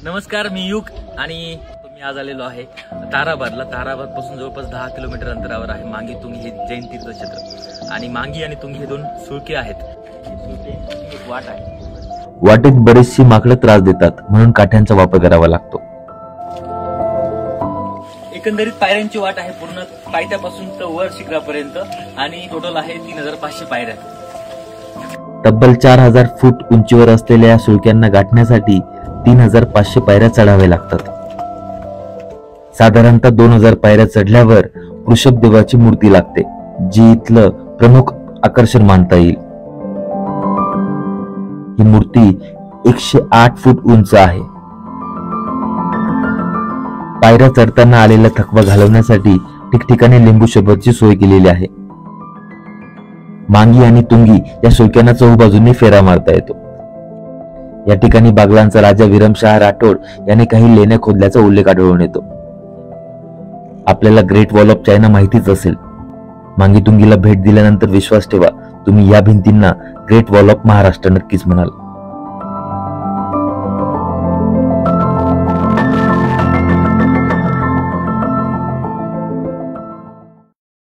नमस्कार, मी युग आणि मी आज आलेलो आहे ताराबादला. ताराबाद पासून जवळपास 10 किलोमीटर अंतरावर आहे मांगी तुंगी हे जैन तीर्थक्षेत्र. आणि मांगी आणि तुंगी हे दोन सुळके आहेत. एक वाट आहे. वाटेत बरेचशी माकडं त्रास देतात, म्हणून काठ्यांचा वापर करावा लागतो. एकंदरीत पायऱ्यांची वाट आहे पूर्ण पायथ्यापासून तर वर शिखरापर्यंत, आणि टोटल आहे 3500 पायऱ्या. तब्बल 4000 फूट उंचीवर असलेल्या या सुळक्यांना गाठण्यासाठी 3500 पायऱ्या चढाव्या लागतात. साधारणतः 2000 पायऱ्या चढल्यावर वृषभदेवाची मूर्ती लागते, जी इथलं प्रमुख आकर्षण मानता येईल. ही मूर्ती 108 फूट उंच आहे. पायऱ्या चढताना आलेला थकवा घालवण्यासाठी ठिकठिकाणी लिंबू सरबताची सोय केलेली आहे. मांगी आणि तुंगी या सुळक्यांना चहूबाजूंनी फेरा मारता येतो. या ठिकाणी बागलांचा राजा विरमशाह राठोड याने काही लेण्या खोदल्याचा उल्लेख आढळून येतो. आपल्याला ग्रेट वॉल ऑफ चायना माहितीच असेल. मांगी तुंगीला भेट दिल्यानंतर विश्वास ठेवा, तुम्ही या भिंतींना ग्रेट वॉल ऑफ महाराष्ट्र नक्कीच म्हणाल.